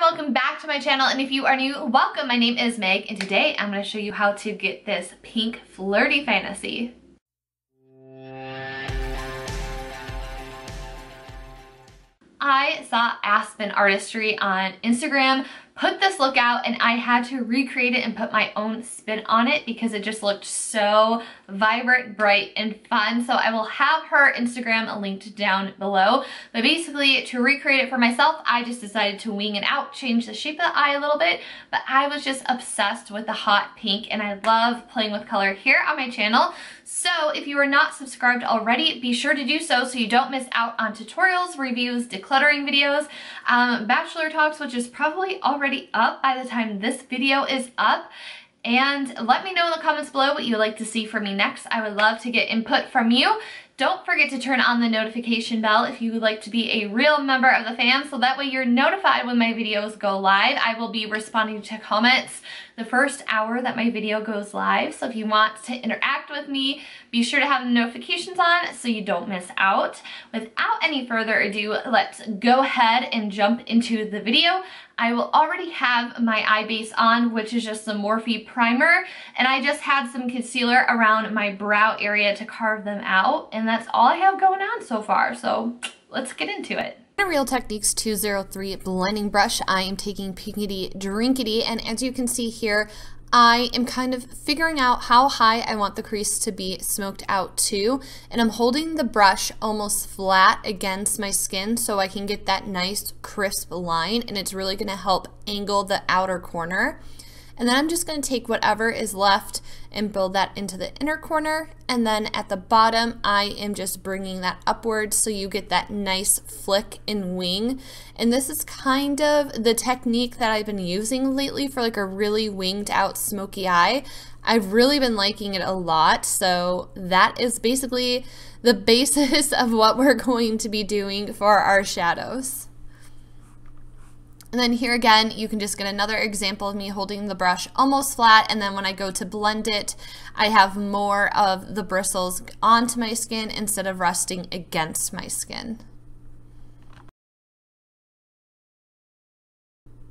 welcome back to my channel, and if you are new, welcome. My name is Meg, and today I'm going to show you how to get this pink flirty fantasy. I saw Aspen Artistry on Instagram put this look out, and I had to recreate it and put my own spin on it because it just looked so vibrant, bright, and fun. So I will have her Instagram linked down below. But basically, to recreate it for myself, I just decided to wing it out, change the shape of the eye a little bit. But I was just obsessed with the hot pink, and I love playing with color here on my channel. So if you are not subscribed already, be sure to do so you don't miss out on tutorials, reviews, decluttering videos, bachelor talks, which is probably already up by the time this video is up. And let me know in the comments below what you would like to see from me next. I would love to get input from you. Don't forget to turn on the notification bell if you would like to be a real member of the fam, so that way you're notified when my videos go live. I will be responding to comments the first hour that my video goes live. So if you want to interact with me, be sure to have the notifications on so you don't miss out. Without any further ado, let's go ahead and jump into the video. I will already have my eye base on, which is just the Morphe primer, and I just had some concealer around my brow area to carve them out, and that's all I have going on so far, so let's get into it. In a Real Techniques 203 blending brush, I am taking Pinkity Drinkity, and as you can see here, I am kind of figuring out how high I want the crease to be smoked out to, and I'm holding the brush almost flat against my skin so I can get that nice crisp line, and it's really going to help angle the outer corner. And then I'm just going to take whatever is left and build that into the inner corner, and then at the bottom I am just bringing that upwards so you get that nice flick and wing. And this is kind of the technique that I've been using lately for like a really winged out smoky eye. I've really been liking it a lot, so that is basically the basis of what we're going to be doing for our shadows. And then here again, you can just get another example of me holding the brush almost flat, and then when I go to blend it, I have more of the bristles onto my skin instead of resting against my skin.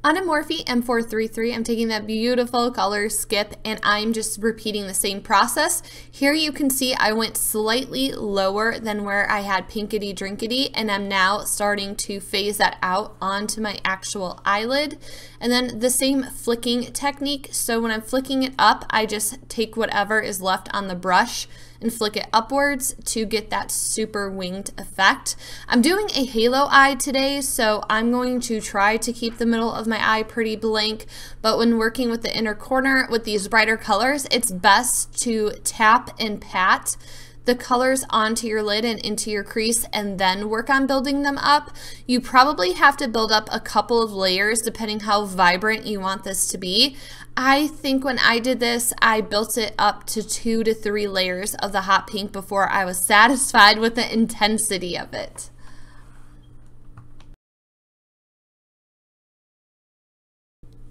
On a Morphe M433, I'm taking that beautiful color Skip, and I'm just repeating the same process. Here you can see I went slightly lower than where I had Pinkity Drinkity, and I'm now starting to phase that out onto my actual eyelid. And then the same flicking technique, so when I'm flicking it up, I just take whatever is left on the brush and flick it upwards to get that super winged effect. I'm doing a halo eye today, so I'm going to try to keep the middle of my eye pretty blank, but when working with the inner corner with these brighter colors, it's best to tap and pat the colors onto your lid and into your crease and then work on building them up. You probably have to build up a couple of layers depending how vibrant you want this to be. I think when I did this, I built it up to 2 to 3 layers of the hot pink before I was satisfied with the intensity of it.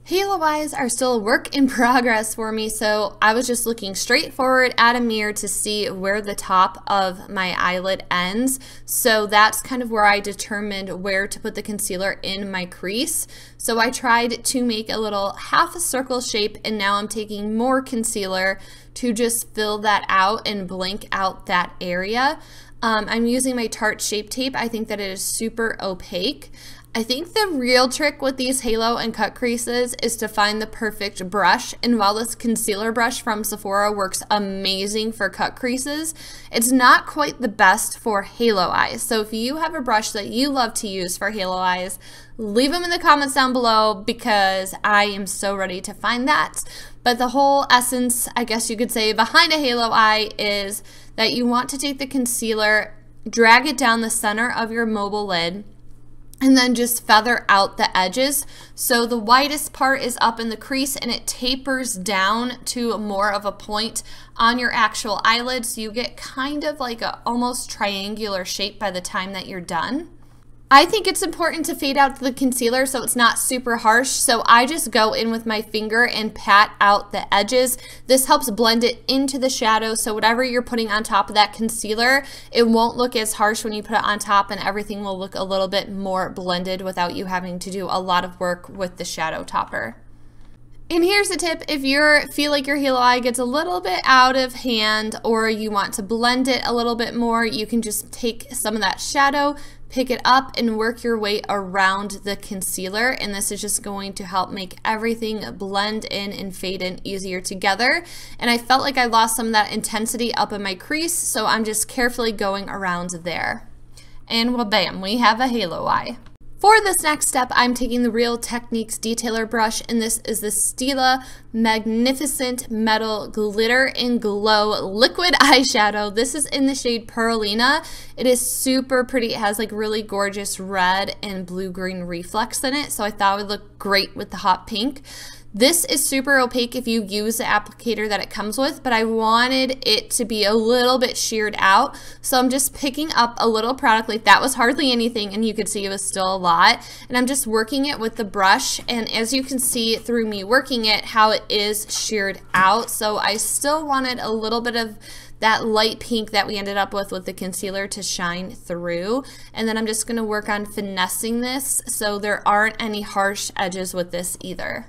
Halo eyes are still a work in progress for me, so I was just looking straight forward at a mirror to see where the top of my eyelid ends. So that's kind of where I determined where to put the concealer in my crease. So I tried to make a little half a circle shape, and now I'm taking more concealer to just fill that out and blank out that area. I'm using my Tarte Shape Tape. I think that it is super opaque. I think the real trick with these halo and cut creases is to find the perfect brush, and while this concealer brush from Sephora works amazing for cut creases, it's not quite the best for halo eyes. So if you have a brush that you love to use for halo eyes, leave them in the comments down below because I am so ready to find that. But the whole essence, I guess you could say, behind a halo eye is that you want to take the concealer, drag it down the center of your mobile lid, and then just feather out the edges. So the widest part is up in the crease and it tapers down to more of a point on your actual eyelid, so you get kind of like a almost triangular shape by the time that you're done. I think it's important to fade out the concealer so it's not super harsh, so I just go in with my finger and pat out the edges. This helps blend it into the shadow, so whatever you're putting on top of that concealer, it won't look as harsh when you put it on top, and everything will look a little bit more blended without you having to do a lot of work with the shadow topper. And here's a tip: if you feel like your halo eye gets a little bit out of hand or you want to blend it a little bit more, you can just take some of that shadow, pick it up, and work your way around the concealer. And this is just going to help make everything blend in and fade in easier together. And I felt like I lost some of that intensity up in my crease, so I'm just carefully going around there. And well, bam, we have a halo eye. For this next step, I'm taking the Real Techniques Detailer brush, and this is the Stila Magnificent Metal Glitter and Glow Liquid Eyeshadow. This is in the shade Perlina. It is super pretty. It has like really gorgeous red and blue-green reflex in it, so I thought it would look great with the hot pink. This is super opaque if you use the applicator that it comes with, but I wanted it to be a little bit sheared out, so I'm just picking up a little product. Like, that was hardly anything, and you could see it was still a lot, and I'm just working it with the brush, and as you can see through me working it, how it is sheared out. So I still wanted a little bit of that light pink that we ended up with the concealer to shine through, and then I'm just going to work on finessing this so there aren't any harsh edges with this either.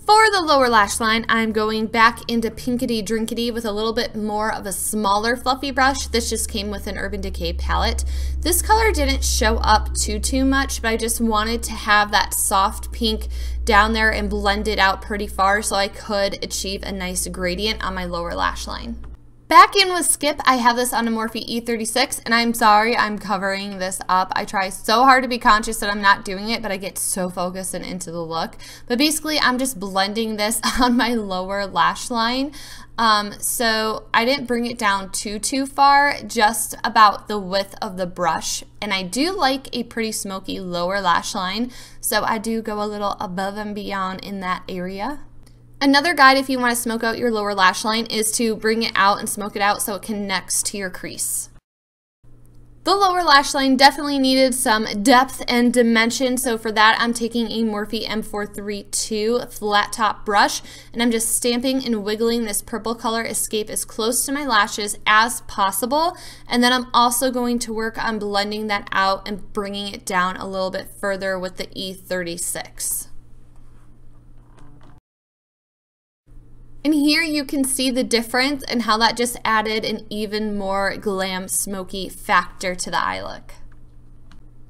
For the lower lash line, I'm going back into Pinkity Drinkity with a little bit more of a smaller fluffy brush. This just came with an Urban Decay palette. This color didn't show up too much, but I just wanted to have that soft pink down there and blend it out pretty far so I could achieve a nice gradient on my lower lash line. Back in with Skip, I have this on a Morphe E36, and I'm sorry I'm covering this up. I try so hard to be conscious that I'm not doing it, but I get so focused and into the look. But basically, I'm just blending this on my lower lash line. So I didn't bring it down too far, just about the width of the brush. And I do like a pretty smoky lower lash line, so I do go a little above and beyond in that area. Another guide if you want to smoke out your lower lash line is to bring it out and smoke it out so it connects to your crease. The lower lash line definitely needed some depth and dimension, so for that I'm taking a Morphe M432 flat top brush, and I'm just stamping and wiggling this purple color escape as close to my lashes as possible, and then I'm also going to work on blending that out and bringing it down a little bit further with the E36. And here you can see the difference and how that just added an even more glam smoky factor to the eye look.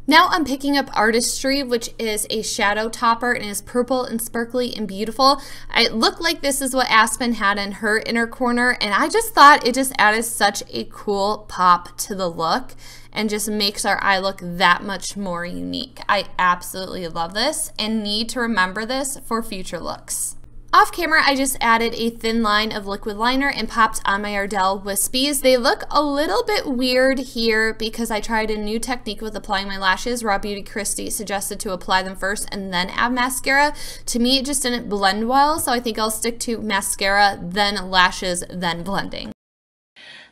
Now I'm picking up Artistry, which is a shadow topper and is purple and sparkly and beautiful. It looked like this is what Aspen had in her inner corner, and I just thought it just added such a cool pop to the look and just makes our eye look that much more unique. I absolutely love this and need to remember this for future looks. Off camera, I just added a thin line of liquid liner and popped on my Ardell Wispies. They look a little bit weird here because I tried a new technique with applying my lashes. Raw Beauty Christy suggested to apply them first and then add mascara. To me, it just didn't blend well, so I think I'll stick to mascara, then lashes, then blending.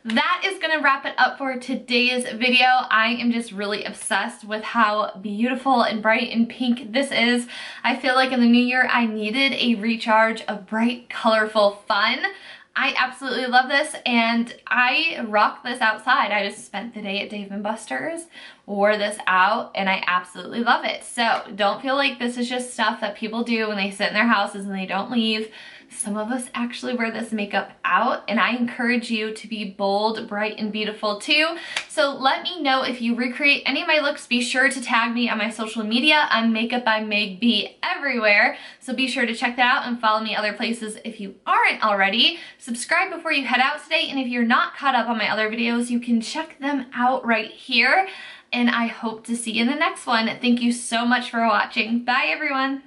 That is going to wrap it up for today's video. I am just really obsessed with how beautiful and bright and pink this is. I feel like in the new year I needed a recharge of bright, colorful fun. I absolutely love this, and I rock this outside. I just spent the day at Dave & Buster's, wore this out, and I absolutely love it. So don't feel like this is just stuff that people do when they sit in their houses and they don't leave. Some of us actually wear this makeup out, and I encourage you to be bold, bright, and beautiful too. So let me know if you recreate any of my looks. Be sure to tag me on my social media. I'm MakeupByMegB everywhere, so be sure to check that out and follow me other places if you aren't already. Subscribe before you head out today, and if you're not caught up on my other videos, you can check them out right here. And I hope to see you in the next one. Thank you so much for watching. Bye, everyone.